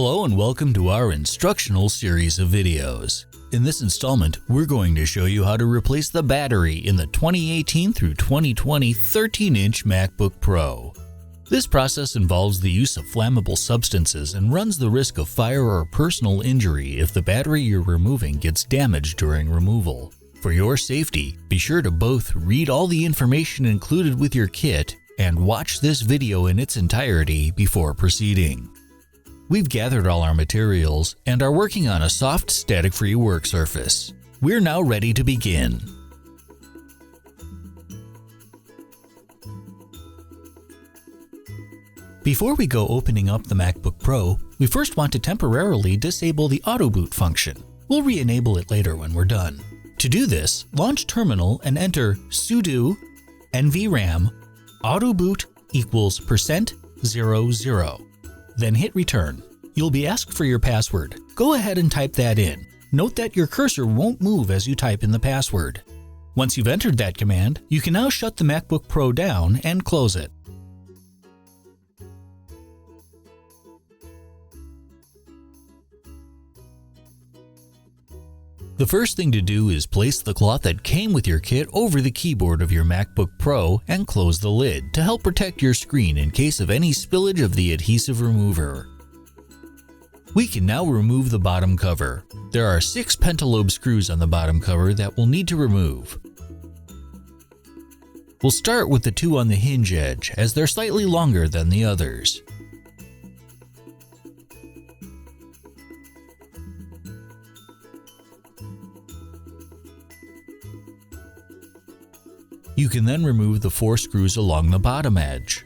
Hello and welcome to our instructional series of videos. In this installment, we're going to show you how to replace the battery in the 2018 through 2020 13-inch MacBook Pro. This process involves the use of flammable substances and runs the risk of fire or personal injury if the battery you're removing gets damaged during removal. For your safety, be sure to both read all the information included with your kit and watch this video in its entirety before proceeding. We've gathered all our materials and are working on a soft, static-free work surface. We're now ready to begin. Before we go opening up the MacBook Pro, we first want to temporarily disable the AutoBoot function. We'll re-enable it later when we're done. To do this, launch Terminal and enter sudo nvram autoboot equals %00. Then hit return. You'll be asked for your password. Go ahead and type that in. Note that your cursor won't move as you type in the password. Once you've entered that command, you can now shut the MacBook Pro down and close it. The first thing to do is place the cloth that came with your kit over the keyboard of your MacBook Pro and close the lid to help protect your screen in case of any spillage of the adhesive remover. We can now remove the bottom cover. There are 6 pentalobe screws on the bottom cover that we'll need to remove. We'll start with the 2 on the hinge edge as they're slightly longer than the others. You can then remove the 4 screws along the bottom edge.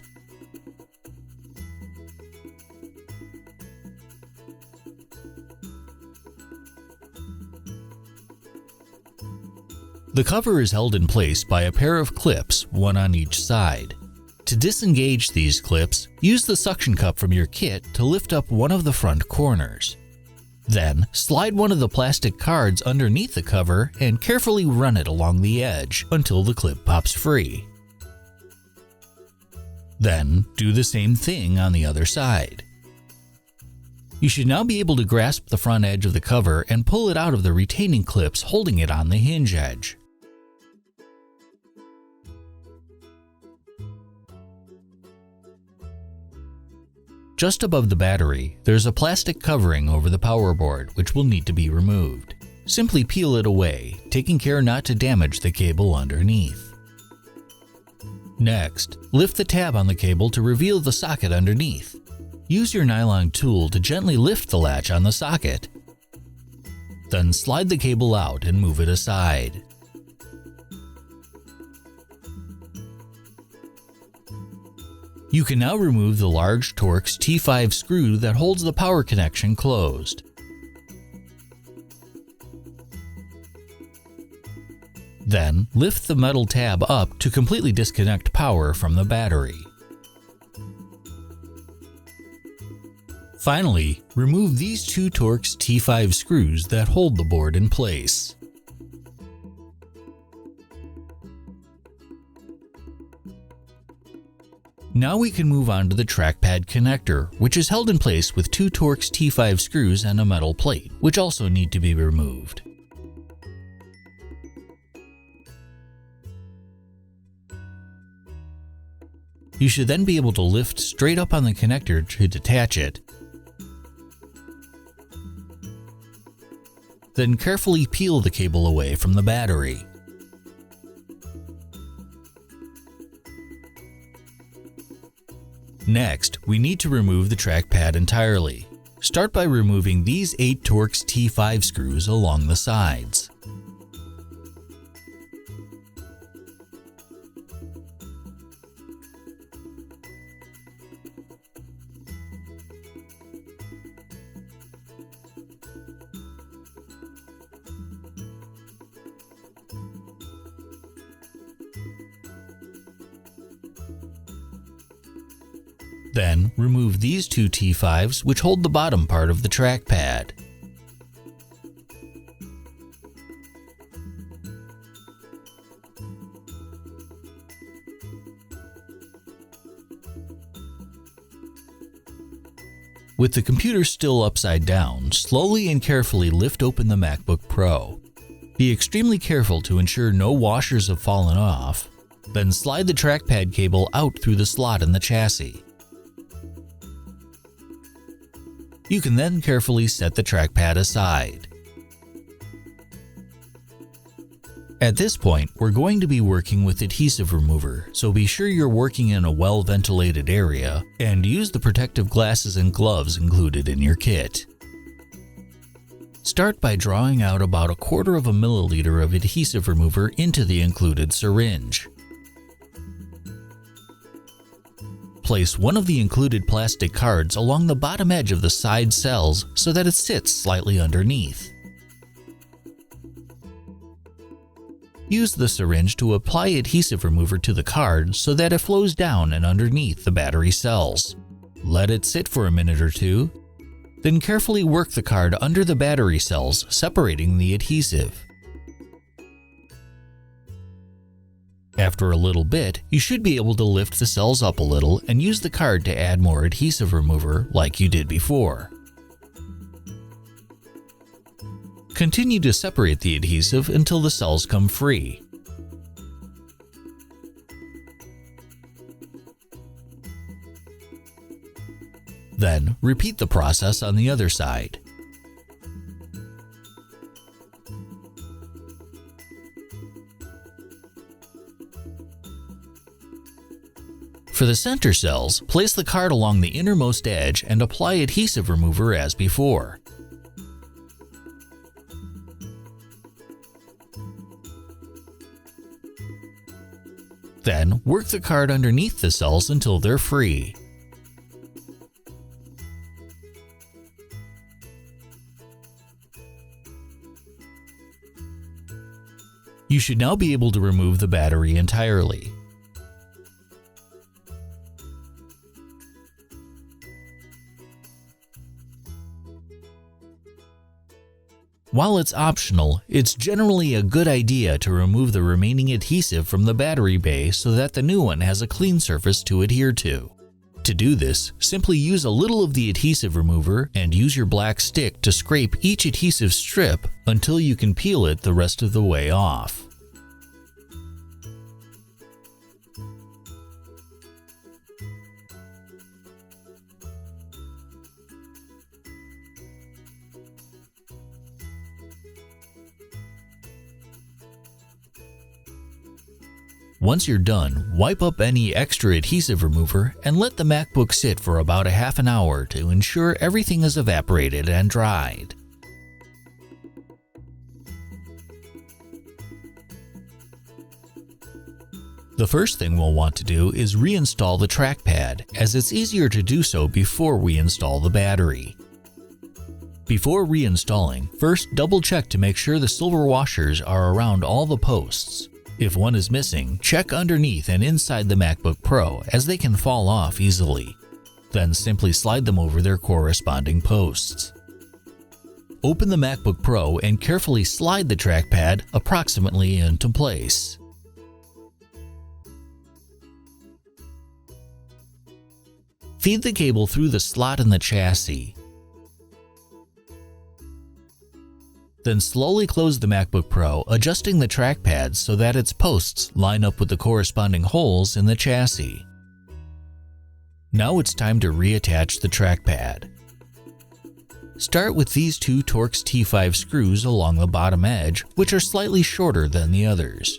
The cover is held in place by a pair of clips, one on each side. To disengage these clips, use the suction cup from your kit to lift up one of the front corners. Then, slide one of the plastic cards underneath the cover and carefully run it along the edge until the clip pops free. Then, do the same thing on the other side. You should now be able to grasp the front edge of the cover and pull it out of the retaining clips holding it on the hinge edge. Just above the battery, there's a plastic covering over the power board which will need to be removed. Simply peel it away, taking care not to damage the cable underneath. Next, lift the tab on the cable to reveal the socket underneath. Use your nylon tool to gently lift the latch on the socket. Then slide the cable out and move it aside. You can now remove the large Torx T5 screw that holds the power connection closed. Then, lift the metal tab up to completely disconnect power from the battery. Finally, remove these 2 Torx T5 screws that hold the board in place. Now we can move on to the trackpad connector, which is held in place with 2 Torx T5 screws and a metal plate, which also need to be removed. You should then be able to lift straight up on the connector to detach it. Then carefully peel the cable away from the battery. Next, we need to remove the trackpad entirely. Start by removing these 8 Torx T5 screws along the sides. Then, remove these 2 T5s which hold the bottom part of the trackpad. With the computer still upside down, slowly and carefully lift open the MacBook Pro. Be extremely careful to ensure no washers have fallen off. Then slide the trackpad cable out through the slot in the chassis. You can then carefully set the trackpad aside. At this point, we're going to be working with adhesive remover, so be sure you're working in a well-ventilated area and use the protective glasses and gloves included in your kit. Start by drawing out about 1/4 of a milliliter of adhesive remover into the included syringe. Place one of the included plastic cards along the bottom edge of the side cells so that it sits slightly underneath. Use the syringe to apply adhesive remover to the card so that it flows down and underneath the battery cells. Let it sit for a minute or two, then carefully work the card under the battery cells, separating the adhesive. After a little bit, you should be able to lift the cells up a little and use the card to add more adhesive remover like you did before. Continue to separate the adhesive until the cells come free. Then, repeat the process on the other side. For the center cells, place the card along the innermost edge and apply adhesive remover as before. Then, work the card underneath the cells until they're free. You should now be able to remove the battery entirely. While it's optional, it's generally a good idea to remove the remaining adhesive from the battery bay so that the new one has a clean surface to adhere to. To do this, simply use a little of the adhesive remover and use your black stick to scrape each adhesive strip until you can peel it the rest of the way off. Once you're done, wipe up any extra adhesive remover and let the MacBook sit for about a half an hour to ensure everything is evaporated and dried. The first thing we'll want to do is reinstall the trackpad, as it's easier to do so before we install the battery. Before reinstalling, first double check to make sure the silver washers are around all the posts. If one is missing, check underneath and inside the MacBook Pro, as they can fall off easily. Then simply slide them over their corresponding posts. Open the MacBook Pro and carefully slide the trackpad approximately into place. Feed the cable through the slot in the chassis. Then slowly close the MacBook Pro, adjusting the trackpad so that its posts line up with the corresponding holes in the chassis. Now it's time to reattach the trackpad. Start with these two Torx T5 screws along the bottom edge, which are slightly shorter than the others.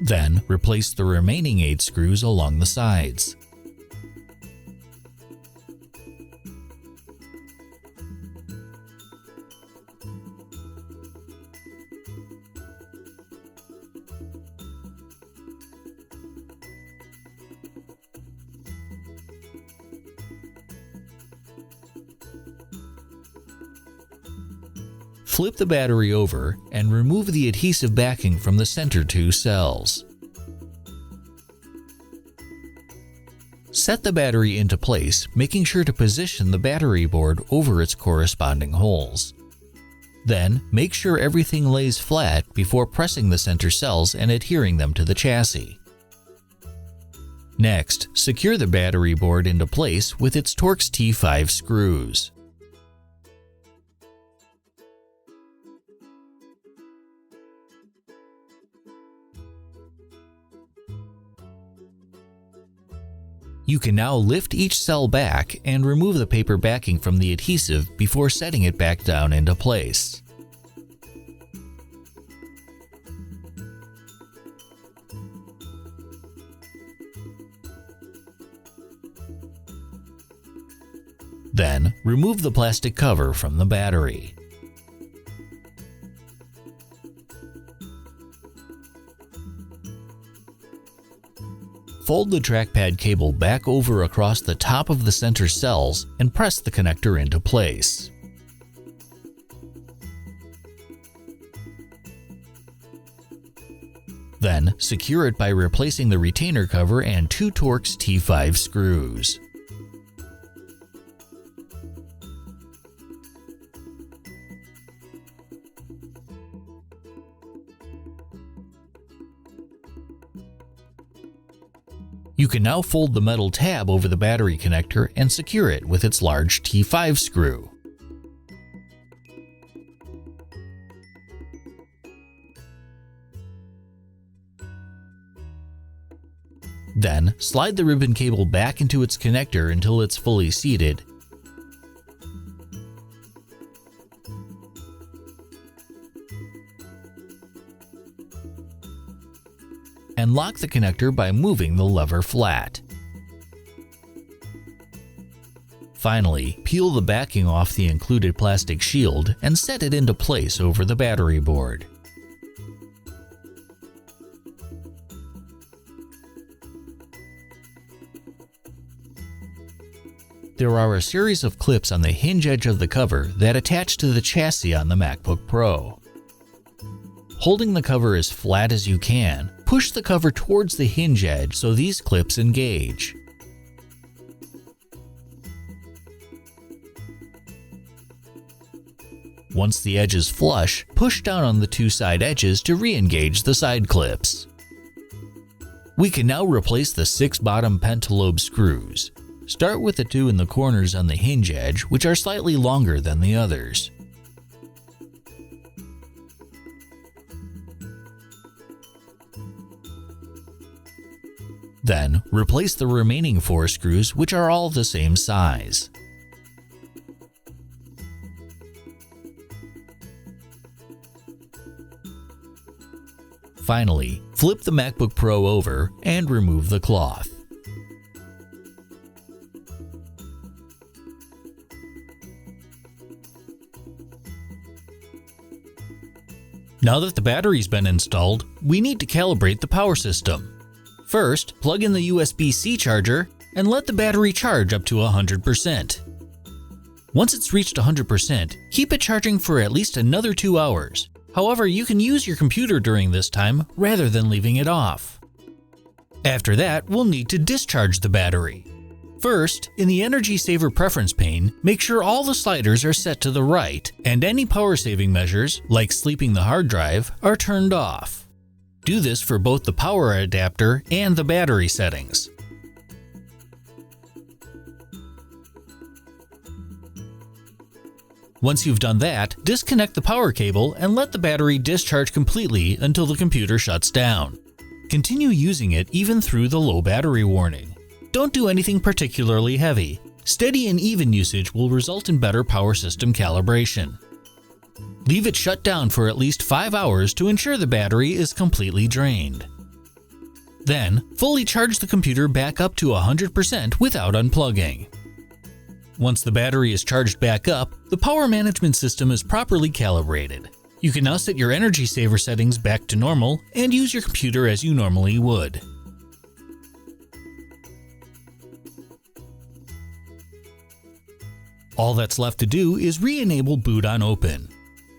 Then replace the remaining 8 screws along the sides. Flip the battery over and remove the adhesive backing from the center 2 cells. Set the battery into place, making sure to position the battery board over its corresponding holes. Then, make sure everything lays flat before pressing the center cells and adhering them to the chassis. Next, secure the battery board into place with its Torx T5 screws. You can now lift each cell back and remove the paper backing from the adhesive before setting it back down into place. Then, remove the plastic cover from the battery. Fold the trackpad cable back over across the top of the center cells and press the connector into place. Then, secure it by replacing the retainer cover and 2 Torx T5 screws. You can now fold the metal tab over the battery connector and secure it with its large T5 screw. Then, slide the ribbon cable back into its connector until it's fully seated. And lock the connector by moving the lever flat. Finally, peel the backing off the included plastic shield and set it into place over the battery board. There are a series of clips on the hinge edge of the cover that attach to the chassis on the MacBook Pro. Holding the cover as flat as you can, push the cover towards the hinge edge so these clips engage. Once the edge is flush, push down on the 2 side edges to re-engage the side clips. We can now replace the 6 bottom pentalobe screws. Start with the 2 in the corners on the hinge edge, which are slightly longer than the others. Then, replace the remaining 4 screws, which are all the same size. Finally, flip the MacBook Pro over and remove the cloth. Now that the battery's been installed, we need to calibrate the power system. First, plug in the USB-C charger and let the battery charge up to 100%. Once it's reached 100%, keep it charging for at least another 2 hours. However, you can use your computer during this time rather than leaving it off. After that, we'll need to discharge the battery. First, in the Energy Saver preference pane, make sure all the sliders are set to the right and any power saving measures, like sleeping the hard drive, are turned off. Do this for both the power adapter and the battery settings. Once you've done that, disconnect the power cable and let the battery discharge completely until the computer shuts down. Continue using it even through the low battery warning. Don't do anything particularly heavy. Steady and even usage will result in better power system calibration. Leave it shut down for at least 5 hours to ensure the battery is completely drained. Then, fully charge the computer back up to 100% without unplugging. Once the battery is charged back up, the power management system is properly calibrated. You can now set your Energy Saver settings back to normal and use your computer as you normally would. All that's left to do is re-enable boot on open.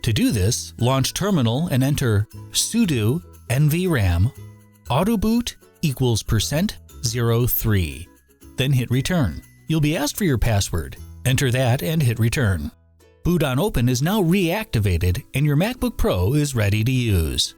To do this, launch Terminal and enter sudo nvram AutoBoot equals %03. Then hit return. You'll be asked for your password. Enter that and hit return. Boot on open is now reactivated and your MacBook Pro is ready to use.